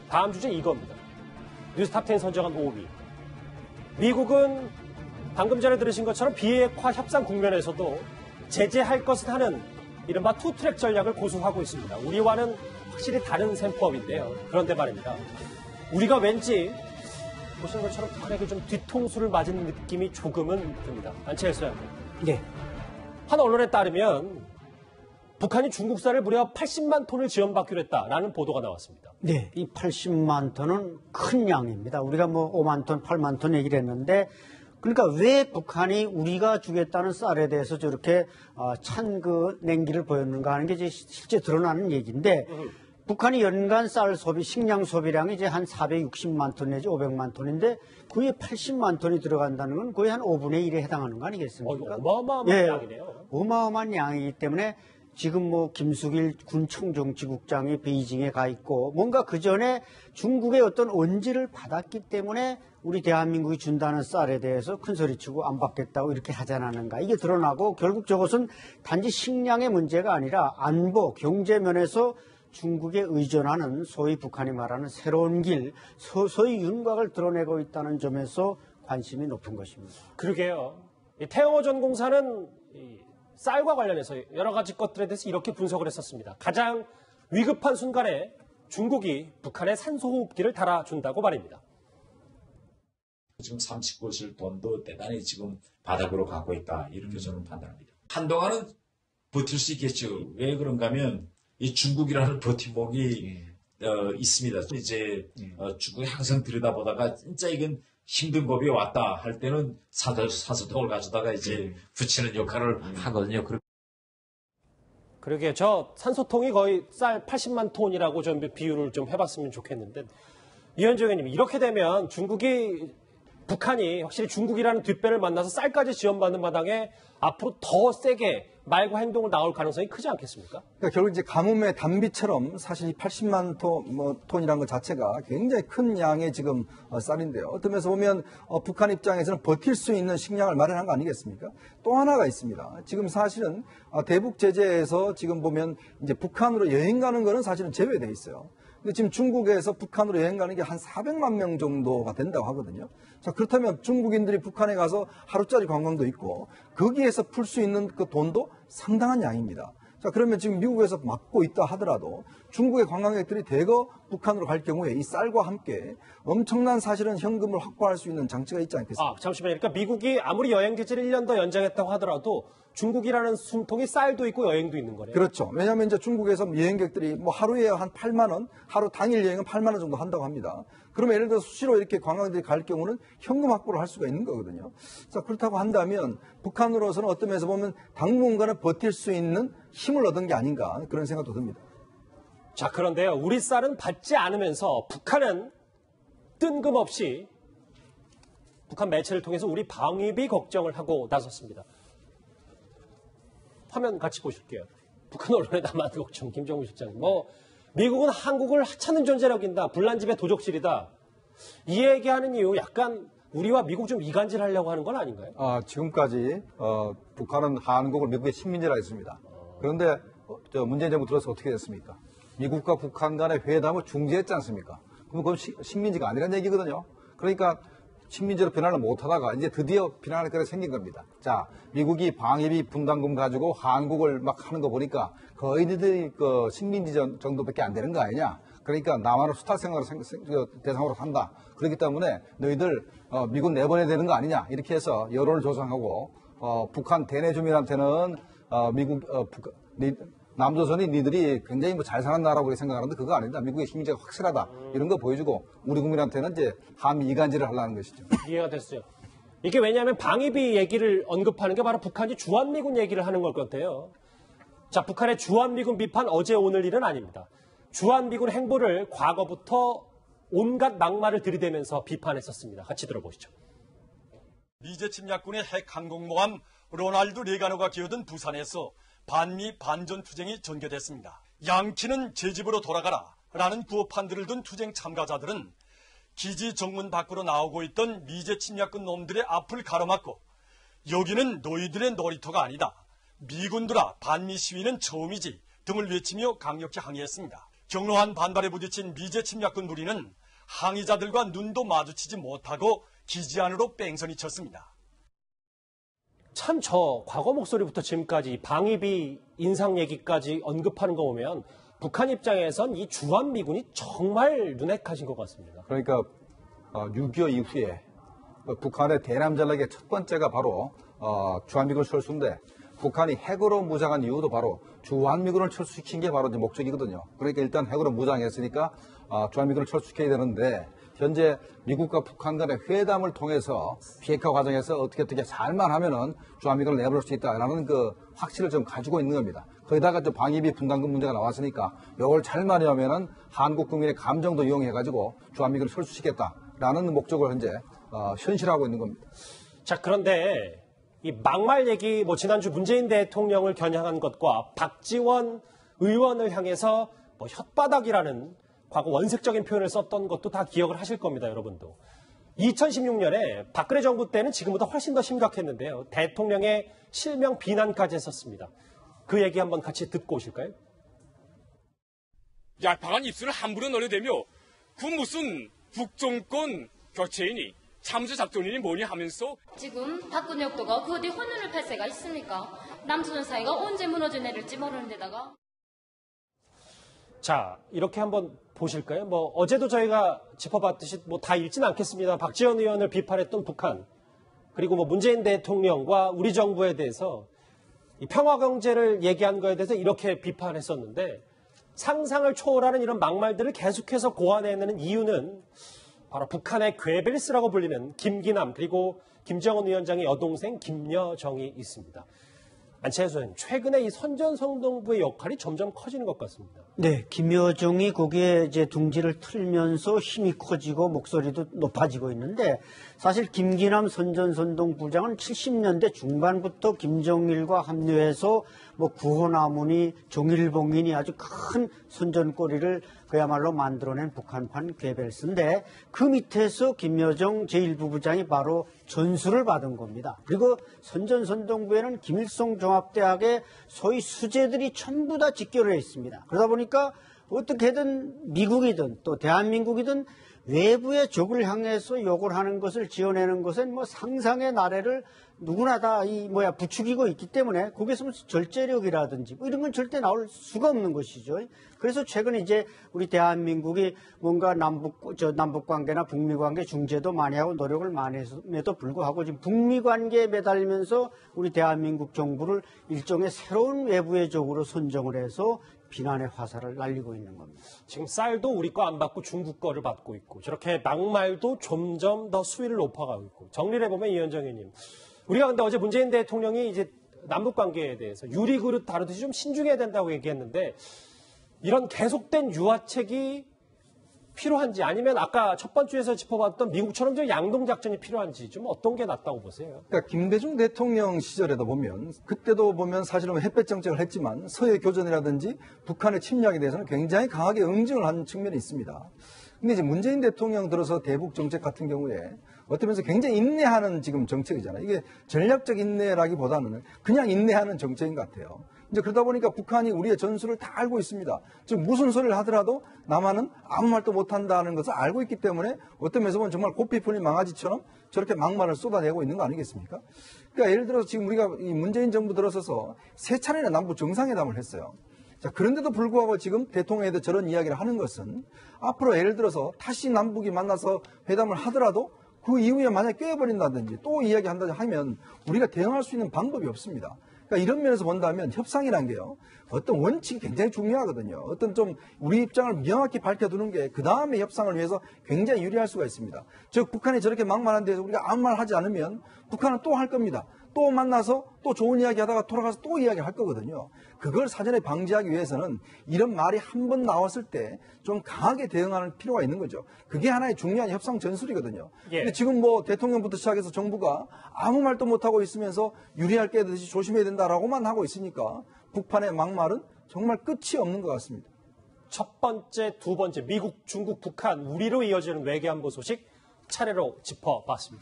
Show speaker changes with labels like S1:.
S1: 다음 주제 이겁니다. 뉴스탑10 선정한 5위. 미국은 방금 전에 들으신 것처럼 비핵화 협상 국면에서도 제재할 것을 하는 이른바 투트랙 전략을 고수하고 있습니다. 우리와는 확실히 다른 셈법인데요. 그런데 말입니다. 우리가 왠지 보시는 것처럼 북한에게 좀 뒤통수를 맞은 느낌이 조금은 듭니다. 안치혜 소장.
S2: 네.
S1: 한 언론에 따르면 북한이 중국산을 무려 80만 톤을 지원받기로 했다라는 보도가 나왔습니다.
S2: 네, 이 80만 톤은 큰 양입니다. 우리가 뭐 5만 톤, 8만 톤 얘기를 했는데, 그러니까 왜 북한이 우리가 주겠다는 쌀에 대해서 저렇게 찬 그 냉기를 보였는가 하는 게 이제 실제 드러나는 얘기인데, 북한이 연간 쌀 소비, 식량 소비량이 이제 한 460만 톤 내지 500만 톤인데, 그에 80만 톤이 들어간다는 건 거의 한 5분의 1에 해당하는 거 아니겠습니까?
S1: 어마어마한 양이네요.
S2: 어마어마한 양이기 때문에 지금 뭐 김숙일 군 청정지국장이 베이징에 가 있고, 뭔가 그 전에 중국의 어떤 언지를 받았기 때문에 우리 대한민국이 준다는 쌀에 대해서 큰 소리치고 안 받겠다고 이렇게 하지 않았는가. 이게 드러나고, 결국 저것은 단지 식량의 문제가 아니라 안보, 경제 면에서 중국에 의존하는 소위 북한이 말하는 새로운 길, 소위 윤곽을 드러내고 있다는 점에서 관심이 높은 것입니다.
S1: 그러게요. 태영호전공사는 쌀과 관련해서 여러 가지 것들에 대해서 이렇게 분석을 했었습니다. 가장 위급한 순간에 중국이 북한의 산소호흡기를 달아준다고 말입니다.
S3: 지금 39실 돈도 대단히 지금 바닥으로 가고 있다. 이렇게 저는 판단합니다. 한동안은 버틸 수 있겠죠. 왜 그런가 하면 이 중국이라는 버팀목이 있습니다. 이제 중국이 항상 들여다보다가 진짜 이건 힘든 법이 왔다 할 때는 사소통을 가져다가 이제 붙이는 역할을 하거든요.
S1: 그러게 저 산소통이 거의 쌀 80만 톤이라고 좀 비율을 좀 해봤으면 좋겠는데, 이현주 의원님, 이렇게 되면 북한이 확실히 중국이라는 뒷배를 만나서 쌀까지 지원받는 마당에 앞으로 더 세게 말과 행동을 나올 가능성이 크지 않겠습니까?
S4: 그러니까 결국 이제 가뭄의 단비처럼 사실 이 80만 톤이라는 것 자체가 굉장히 큰 양의 지금 쌀인데요. 어떤 면에서 보면 북한 입장에서는 버틸 수 있는 식량을 마련한 거 아니겠습니까? 또 하나가 있습니다. 지금 사실은 대북 제재에서 지금 보면 이제 북한으로 여행 가는 거는 사실은 제외돼 있어요. 근데 지금 중국에서 북한으로 여행 가는 게 한 400만 명 정도가 된다고 하거든요. 자, 그렇다면 중국인들이 북한에 가서 하루짜리 관광도 있고 거기에서 풀 수 있는 그 돈도 상당한 양입니다. 자, 그러면 지금 미국에서 막고 있다 하더라도 중국의 관광객들이 대거 북한으로 갈 경우에 이 쌀과 함께 엄청난 사실은 현금을 확보할 수 있는 장치가 있지 않겠습니까?
S1: 잠시만요. 그러니까 미국이 아무리 여행 제재를 1년 더 연장했다고 하더라도 중국이라는 숨통이 쌀도 있고 여행도 있는 거네요.
S4: 그렇죠. 왜냐하면 이제 중국에서 여행객들이 뭐 하루에 한 8만 원, 하루 당일 여행은 8만 원 정도 한다고 합니다. 그러면 예를 들어 수시로 이렇게 관광객들이 갈 경우는 현금 확보를 할 수가 있는 거거든요. 자, 그렇다고 한다면 북한으로서는 어떤 면에서 보면 당분간은 버틸 수 있는 힘을 얻은 게 아닌가 그런 생각도 듭니다.
S1: 자, 그런데요. 우리 쌀은 받지 않으면서 북한은 뜬금없이 북한 매체를 통해서 우리 방위비 걱정을 하고 나섰습니다. 화면 같이 보실게요. 북한 언론에 남한 걱정, 김정우 실장님. 미국은 한국을 하찮은 존재로 여긴다. 불난집의 도적질이다. 이 얘기하는 이유 약간 우리와 미국 좀 이간질하려고 하는 건 아닌가요?
S5: 지금까지 북한은 한국을 미국의 식민지라 했습니다. 그런데 문재인 정부 들어서 어떻게 됐습니까? 미국과 북한 간의 회담을 중지했지 않습니까? 그럼 그건 식민지가 아니라는 얘기거든요. 그러니까 식민지로 변환을 못하다가 이제 드디어 변환할 때가 생긴 겁니다. 자, 미국이 방위비 분담금 가지고 한국을 막 하는 거 보니까 거의 너희들이 그 식민지 정도밖에 안 되는 거 아니냐. 그러니까 남한을 수탈 생각으로 대상으로 한다. 그렇기 때문에 너희들 미국 내보내야 되는 거 아니냐. 이렇게 해서 여론을 조성하고 북한 대내 주민한테는 남조선이 니들이 굉장히 잘 사는 나라라고 그렇게 생각하는데 그거 아니다. 미국의 식민지가 확실하다. 이런 거 보여주고 우리 국민한테는 이제 한미 이간질을 하려는 것이죠.
S1: 이해가 됐어요. 이게 왜냐하면 방위비 얘기를 언급하는 게 바로 북한이 주한미군 얘기를 하는 걸 건데요. 자, 북한의 주한미군 비판 어제 오늘 일은 아닙니다. 주한미군 행보를 과거부터 온갖 막말을 들이대면서 비판했었습니다. 같이 들어보시죠.
S6: 미제 침략군의 핵 항공모함 로날드 레가노가 기어든 부산에서 반미 반전 투쟁이 전개됐습니다. 양키는 제 집으로 돌아가라 라는 구호판들을 둔 투쟁 참가자들은 기지 정문 밖으로 나오고 있던 미제 침략군 놈들의 앞을 가로막고 여기는 너희들의 놀이터가 아니다. 미군들아 반미 시위는 처음이지 등을 외치며 강력히 항의했습니다. 격로한 반발에 부딪힌 미제 침략군 무리는 항의자들과 눈도 마주치지 못하고 기지 안으로 뺑소니 쳤습니다.
S1: 참 저 과거 목소리부터 지금까지 방위비 인상 얘기까지 언급하는 거 보면 북한 입장에선 이 주한미군이 정말 눈에 가신 것 같습니다.
S5: 그러니까 6.25 이후에 북한의 대남 전략의 첫 번째가 바로 주한미군 철수인데 북한이 핵으로 무장한 이유도 바로 주한미군을 철수시킨 게 바로 이제 목적이거든요. 그러니까 일단 핵으로 무장했으니까 주한미군을 철수시켜야 되는데 현재 미국과 북한 간의 회담을 통해서 비핵화 과정에서 어떻게 잘만 하면은 주한미군을 내버릴 수 있다라는 그 확신을 좀 가지고 있는 겁니다. 거기다가 또 방위비 분담금 문제가 나왔으니까 이걸 잘만 하면은 한국 국민의 감정도 이용해가지고 주한미군을 철수시켰다라는 목적을 현재 현실화하고 있는 겁니다.
S1: 자, 그런데 이 막말 얘기, 지난주 문재인 대통령을 겨냥한 것과 박지원 의원을 향해서 혓바닥이라는 과거 원색적인 표현을 썼던 것도 다 기억을 하실 겁니다, 여러분도. 2016년에 박근혜 정부 때는 지금보다 훨씬 더 심각했는데요. 대통령의 실명 비난까지 했었습니다. 그 얘기 한번 같이 듣고 오실까요?
S7: 얄팍한 입술을 함부로 노려대며 그 무슨 북정권 교체이니 참수 작전이니 뭐니 하면서
S8: 지금 박근혜 역도가 그 어디 혼돈을 팔 새가 있습니까? 남조선 사이가 언제 무너져 내릴지 모르는 데다가.
S1: 자, 이렇게 한번 보실까요? 어제도 저희가 짚어봤듯이 다 읽진 않겠습니다. 박지원 의원을 비판했던 북한, 그리고 문재인 대통령과 우리 정부에 대해서 이 평화 경제를 얘기한 거에 대해서 이렇게 비판했었는데 상상을 초월하는 이런 막말들을 계속해서 고안해내는 이유는 바로 북한의 괴벨스라고 불리는 김기남 그리고 김정은 위원장의 여동생 김여정이 있습니다. 안채혜 소장님, 최근에 이 선전성동부의 역할이 점점 커지는 것 같습니다.
S2: 네, 김여정이 거기에 이제 둥지를 틀면서 힘이 커지고 목소리도 높아지고 있는데 사실 김기남 선전선동부장은 70년대 중반부터 김정일과 합류해서 구호나무니 종일봉이니 아주 큰 선전거리를 그야말로 만들어낸 북한판 괴벨스인데 그 밑에서 김여정 제1부부장이 바로 전수를 받은 겁니다. 그리고 선전선동부에는 김일성 종합대학의 소위 수재들이 전부 다 직결해 있습니다. 그러다 보니까 어떻게든 미국이든 또 대한민국이든 외부의 적을 향해서 욕을 하는 것을 지어내는 것은 상상의 나래를 누구나 다 부추기고 있기 때문에 거기서 무슨 절제력이라든지 이런 건 절대 나올 수가 없는 것이죠. 그래서 최근에 이제 우리 대한민국이 뭔가 남북 관계나 북미 관계 중재도 많이 하고 노력을 많이 했음에도 불구하고 지금 북미 관계에 매달리면서 우리 대한민국 정부를 일종의 새로운 외부의 적으로 선정을 해서 비난의 화살을 날리고 있는 겁니다.
S1: 지금 쌀도 우리 거 안 받고 중국 거를 받고 있고 저렇게 막말도 점점 더 수위를 높아가고 있고 정리를 해보면 이현정 의원님, 우리가 근데 어제 문재인 대통령이 이제 남북 관계에 대해서 유리그릇 다루듯이 좀 신중해야 된다고 얘기했는데 이런 계속된 유화책이 필요한지 아니면 아까 첫 번째에서 짚어봤던 미국처럼 좀 양동작전이 필요한지 좀 어떤 게 낫다고 보세요?
S4: 그러니까 김대중 대통령 시절에도 보면 그때도 보면 사실은 햇볕 정책을 했지만 서해 교전이라든지 북한의 침략에 대해서는 굉장히 강하게 응징을 한 측면이 있습니다. 근데 이제 문재인 대통령 들어서 대북 정책 같은 경우에 어떻게 보면 굉장히 인내하는 지금 정책이잖아요. 이게 전략적 인내라기보다는 그냥 인내하는 정책인 것 같아요. 이제 그러다 보니까 북한이 우리의 전술을 다 알고 있습니다. 즉 무슨 소리를 하더라도 남한은 아무 말도 못한다는 것을 알고 있기 때문에 어떤 면에서 보면 정말 고삐 풀린 망아지처럼 저렇게 막말을 쏟아내고 있는 거 아니겠습니까? 그러니까 예를 들어서 지금 우리가 이 문재인 정부 들어서서 3차례나 남북 정상회담을 했어요. 자, 그런데도 불구하고 지금 대통령에 대해 저런 이야기를 하는 것은 앞으로 예를 들어서 다시 남북이 만나서 회담을 하더라도 그 이후에 만약에 깨어버린다든지 또 이야기한다 하면 우리가 대응할 수 있는 방법이 없습니다. 그러니까 이런 면에서 본다면 협상이란 게요. 어떤 원칙이 굉장히 중요하거든요. 어떤 좀 우리 입장을 명확히 밝혀두는 게 그 다음에 협상을 위해서 굉장히 유리할 수가 있습니다. 즉 북한이 저렇게 막말한 데서 우리가 아무 말 하지 않으면 북한은 또 할 겁니다. 또 만나서 또 좋은 이야기 하다가 돌아가서 또 이야기를 할 거거든요. 그걸 사전에 방지하기 위해서는 이런 말이 한 번 나왔을 때 좀 강하게 대응하는 필요가 있는 거죠. 그게 하나의 중요한 협상 전술이거든요.
S1: 예.
S4: 근데 지금 대통령부터 시작해서 정부가 아무 말도 못하고 있으면서 유리할 게 듯이 조심해야 된다라고만 하고 있으니까 북한의 막말은 정말 끝이 없는 것 같습니다.
S1: 첫 번째, 두 번째, 미국, 중국, 북한, 우리로 이어지는 외교안보 소식 차례로 짚어봤습니다.